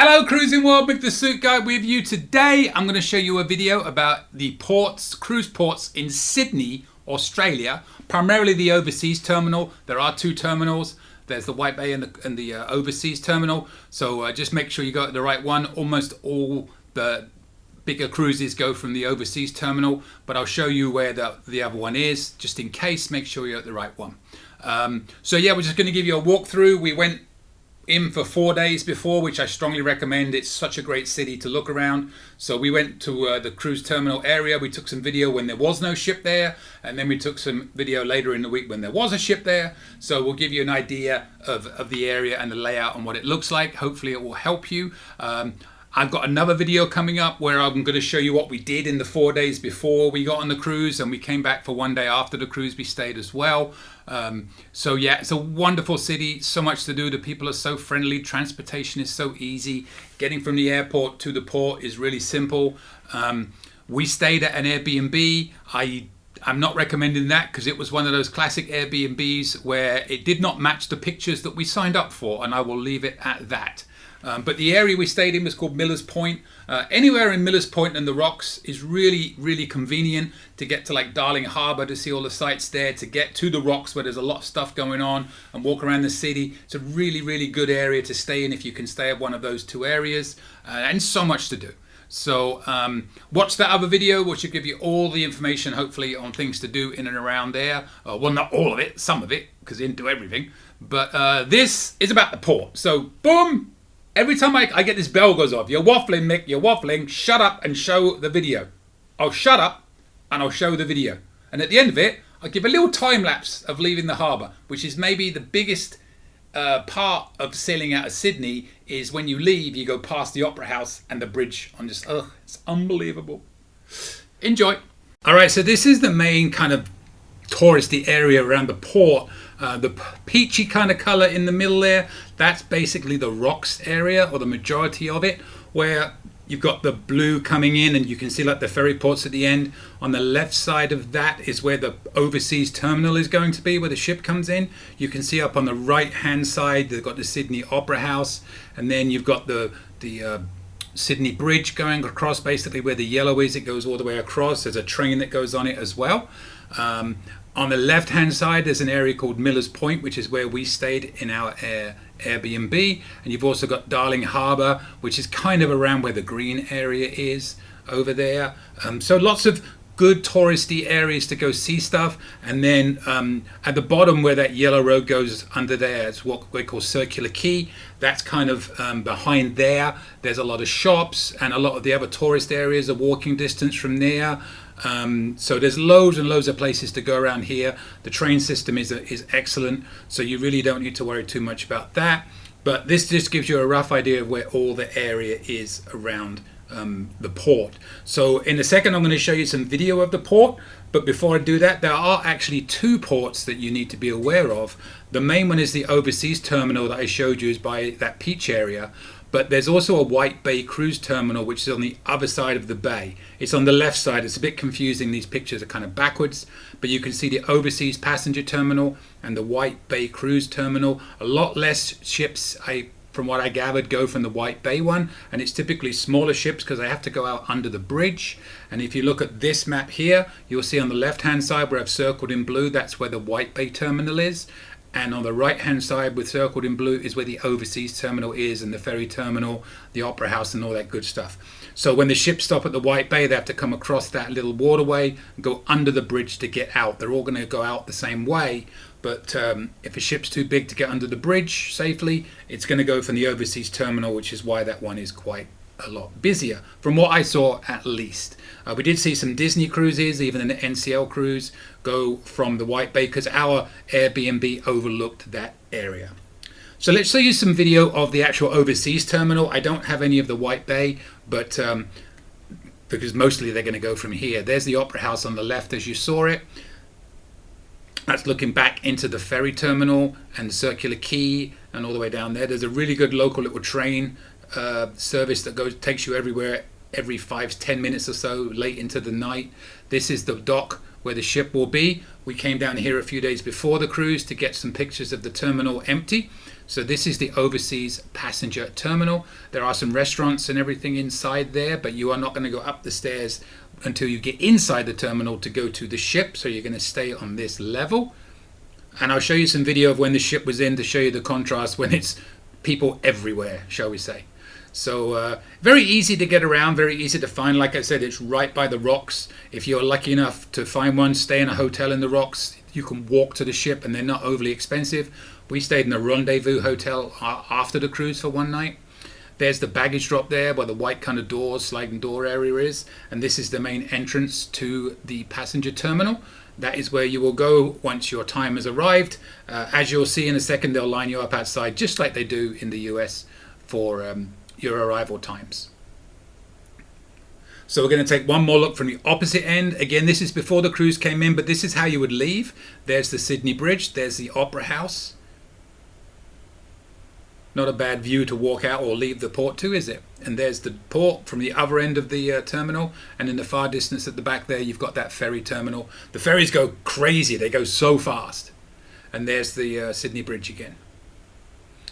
Hello Cruising World, Mick the Suit Guy with you. Today I'm going to show you a video about the ports, cruise ports in Sydney, Australia, primarily the overseas terminal. There are two terminals. There's the White Bay and the overseas terminal. So just make sure you go to the right one. Almost all the bigger cruises go from the overseas terminal, but I'll show you where the other one is, just in case. Make sure you're at the right one. So yeah, we're just going to give you a walkthrough. We went in for 4 days before, which I strongly recommend. It's such a great city to look around. So we went to the cruise terminal area. We took some video when there was no ship there, and then we took some video later in the week when there was a ship there. So we'll give you an idea of the area and the layout and what it looks like. Hopefully it will help you. I've got another video coming up where I'm going to show you what we did in the 4 days before we got on the cruise, and we came back for 1 day after the cruise. We stayed as well. So yeah, it's a wonderful city, so much to do. The people are so friendly, transportation is so easy. Getting from the airport to the port is really simple. We stayed at an Airbnb. I'm not recommending that because it was one of those classic Airbnbs where it did not match the pictures that we signed up for, and I will leave it at that. But the area we stayed in was called Millers Point. Anywhere in Millers Point and the Rocks is really, really convenient to get to, like Darling Harbour to see all the sights there, to get to the Rocks where there's a lot of stuff going on, and walk around the city. It's a really, really good area to stay in if you can stay at one of those two areas, and so much to do. So watch that other video, which will give you all the information, hopefully, on things to do in and around there. Well, not all of it, some of it, because it didn't do everything. But this is about the port. So boom! Every time I get this bell goes off, you're waffling, Mick, you're waffling, shut up and show the video. I'll shut up and I'll show the video. And at the end of it, I'll give a little time lapse of leaving the harbour, which is maybe the biggest part of sailing out of Sydney. Is when you leave, you go past the Opera House and the bridge. It's unbelievable. Enjoy. All right, so this is the main kind of touristy area around the port. The peachy kind of colour in the middle there, that's basically the Rocks area, or the majority of it, where you've got the blue coming in and you can see like the ferry ports at the end. On the left side of that is where the overseas terminal is going to be, where the ship comes in. You can see up on the right hand side they've got the Sydney Opera House, and then you've got the Sydney Bridge going across, basically where the yellow is. It goes all the way across. There's a train that goes on it as well. On the left hand side there's an area called Millers Point, which is where we stayed in our Airbnb, and you've also got Darling Harbour, which is kind of around where the green area is over there. So lots of good touristy areas to go see stuff. And then at the bottom where that yellow road goes under there, it's what we call Circular Quay. That's kind of behind there. There's a lot of shops, and a lot of the other tourist areas are walking distance from there. So there's loads and loads of places to go around here. The train system is excellent, so you really don't need to worry too much about that. But this just gives you a rough idea of where all the area is around the port. So in a second I'm going to show you some video of the port, but before I do that, there are actually two ports that you need to be aware of. The main one is the overseas terminal that I showed you, is by that peach area. But there's also a White Bay cruise terminal, which is on the other side of the bay. It's on the left side. It's a bit confusing. These pictures are kind of backwards, but you can see the overseas passenger terminal and the White Bay cruise terminal. A lot less ships, from what I gathered, go from the White Bay one, and it's typically smaller ships because they have to go out under the bridge. And if you look at this map here, you'll see on the left hand side where I've circled in blue, that's where the White Bay terminal is. And on the right hand side with circled in blue is where the overseas terminal is, and the ferry terminal, the Opera House, and all that good stuff. So when the ships stop at the White Bay, they have to come across that little waterway and go under the bridge to get out. They're all going to go out the same way, but if a ship's too big to get under the bridge safely, it's going to go from the overseas terminal, which is why that one is quite a lot busier, from what I saw at least. We did see some Disney cruises, even an NCL cruise, go from the White Bay because our Airbnb overlooked that area. So let's show you some video of the actual overseas terminal. I don't have any of the White Bay, but because mostly they're going to go from here. There's the Opera House on the left as you saw it. That's looking back into the ferry terminal and the Circular Quay and all the way down there. There's a really good local little train service that takes you everywhere every 5-10 minutes or so late into the night. This is the dock where the ship will be. We came down here a few days before the cruise to get some pictures of the terminal empty. So this is the overseas passenger terminal. There are some restaurants and everything inside there, but you are not going to go up the stairs until you get inside the terminal to go to the ship. So you're going to stay on this level. And I'll show you some video of when the ship was in to show you the contrast when it's people everywhere, shall we say. So very easy to get around, very easy to find. Like I said, it's right by the rocks. If you're lucky enough to find one, stay in a hotel in the rocks. You can walk to the ship and they're not overly expensive. We stayed in a Rendezvous hotel after the cruise for one night. There's the baggage drop there where the white kind of doors, sliding door area is. And this is the main entrance to the passenger terminal. That is where you will go once your time has arrived. As you'll see in a second, they'll line you up outside just like they do in the US for your arrival times. So we're going to take one more look from the opposite end. Again, this is before the cruise came in, but this is how you would leave. There's the Sydney Bridge, there's the Opera House. Not a bad view to walk out or leave the port to, is it? And there's the port from the other end of the terminal, and in the far distance at the back there you've got that ferry terminal. The ferries go crazy, they go so fast. And there's the Sydney Bridge again.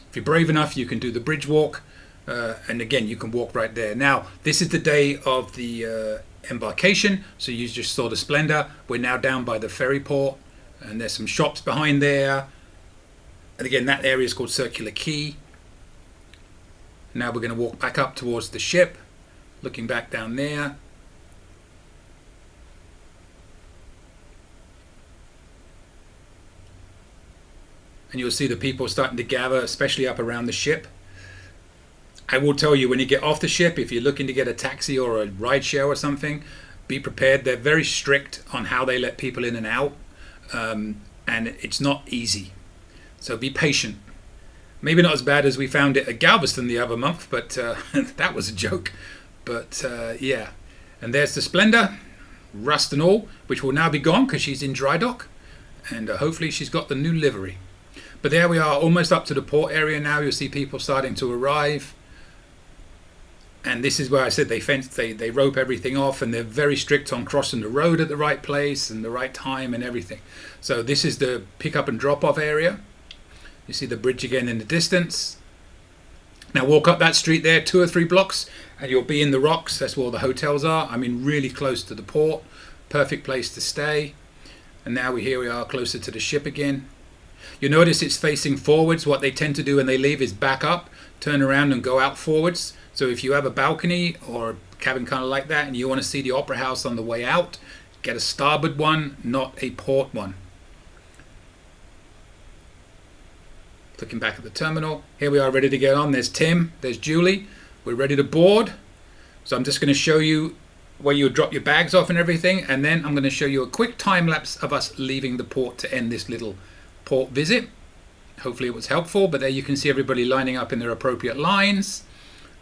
If you're brave enough, you can do the bridge walk. And again, you can walk right there. Now, this is the day of the embarkation, so you just saw the Splendor. We're now down by the ferry port, and there's some shops behind there. And again, that area is called Circular Quay. Now we're going to walk back up towards the ship, looking back down there. And you'll see the people starting to gather, especially up around the ship. I will tell you, when you get off the ship, if you're looking to get a taxi or a ride share or something, be prepared. They're very strict on how they let people in and out, and it's not easy. So be patient. Maybe not as bad as we found it at Galveston the other month, but that was a joke. But yeah, and there's the Splendor, rust and all, which will now be gone because she's in dry dock, and hopefully she's got the new livery. But there we are, almost up to the port area now. You'll see people starting to arrive. And this is where I said they rope everything off, and they're very strict on crossing the road at the right place and the right time and everything. So this is the pick up and drop off area. You see the bridge again in the distance. Now walk up that street there 2 or 3 blocks and you'll be in the rocks. That's where all the hotels are. I mean, really close to the port. Perfect place to stay. And now here we are closer to the ship again. You notice it's facing forwards. What they tend to do when they leave is back up, turn around and go out forwards. So if you have a balcony or a cabin kind of like that and you want to see the Opera House on the way out, get a starboard one, not a port one. Looking back at the terminal, here we are ready to get on. There's Tim, there's Julie. We're ready to board. So I'm just going to show you where you drop your bags off and everything, and then I'm going to show you a quick time lapse of us leaving the port to end this little port visit. Hopefully it was helpful, but there you can see everybody lining up in their appropriate lines.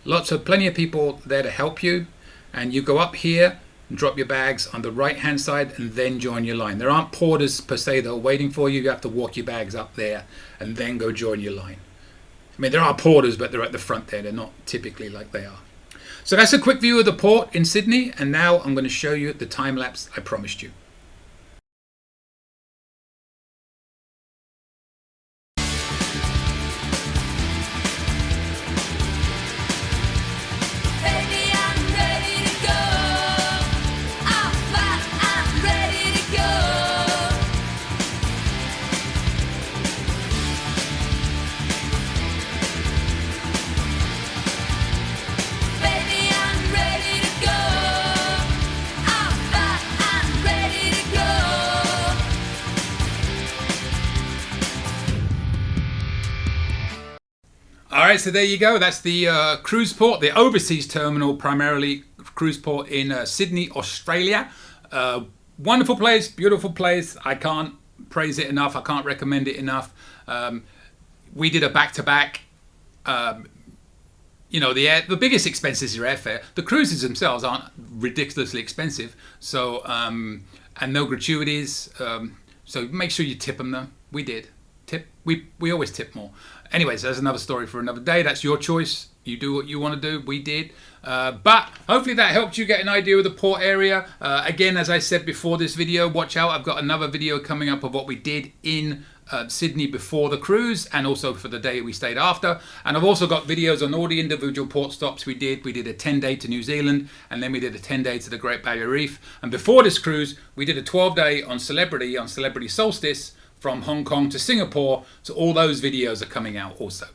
Plenty of people there to help you, and you go up here and drop your bags on the right hand side and then join your line. There aren't porters per se that are waiting for you. You have to walk your bags up there and then go join your line. I mean, there are porters, but they're at the front there. They're not typically like they are. So that's a quick view of the port in Sydney, and now I'm going to show you the time lapse I promised you. Alright, so there you go. That's the cruise port, the overseas terminal, primarily cruise port in Sydney, Australia. Wonderful place, beautiful place. I can't praise it enough. I can't recommend it enough. We did a back-to-back. You know, the biggest expense is your airfare. The cruises themselves aren't ridiculously expensive. So, and no gratuities. So make sure you tip them though. We did. We always tip more. Anyways, there's another story for another day. That's your choice. You do what you want to do. We did. But hopefully that helped you get an idea of the port area. Again, as I said before this video, watch out. I've got another video coming up of what we did in Sydney before the cruise, and also for the day we stayed after. And I've also got videos on all the individual port stops we did. We did a 10-day to New Zealand, and then we did a 10-day to the Great Barrier Reef. And before this cruise, we did a 12-day on Celebrity Solstice from Hong Kong to Singapore. So all those videos are coming out also.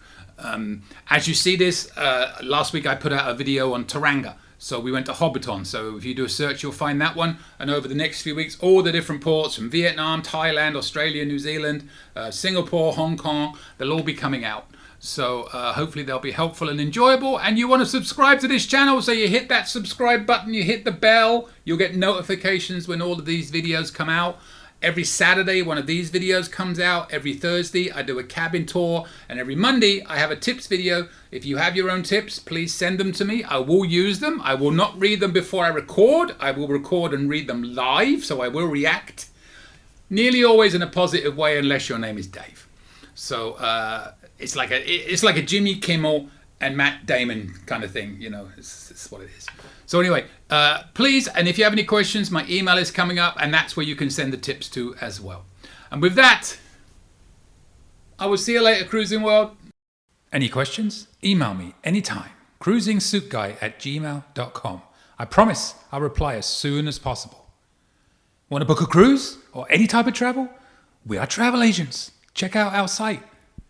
As you see this, last week I put out a video on Tauranga. So we went to Hobbiton. So if you do a search, you'll find that one. And over the next few weeks, all the different ports from Vietnam, Thailand, Australia, New Zealand, Singapore, Hong Kong, they'll all be coming out. So hopefully they'll be helpful and enjoyable. And you want to subscribe to this channel, so you hit that subscribe button, you hit the bell, you'll get notifications when all of these videos come out. Every Saturday, one of these videos comes out. Every Thursday, I do a cabin tour. And every Monday, I have a tips video. If you have your own tips, please send them to me. I will use them. I will not read them before I record. I will record and read them live, so I will react. Nearly always in a positive way, unless your name is Dave. So it's like a Jimmy Kimmel and Matt Damon kind of thing. You know, it's what it is. So anyway, please, and if you have any questions, my email is coming up, and that's where you can send the tips to as well. And with that, I will see you later, Cruising World. Any questions? Email me anytime. cruisingsuitguy@gmail.com. I promise I'll reply as soon as possible. Want to book a cruise or any type of travel? We are travel agents. Check out our site,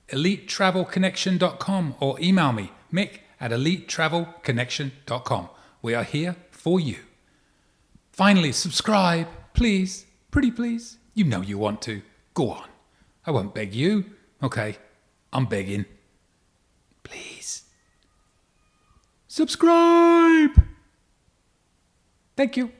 elitetravelconnection.com, or email me, mick@elitetravelconnection.com. We are here for you. Finally, subscribe, please. Pretty please. You know you want to. Go on. I won't beg you. Okay, I'm begging. Please. Subscribe. Thank you.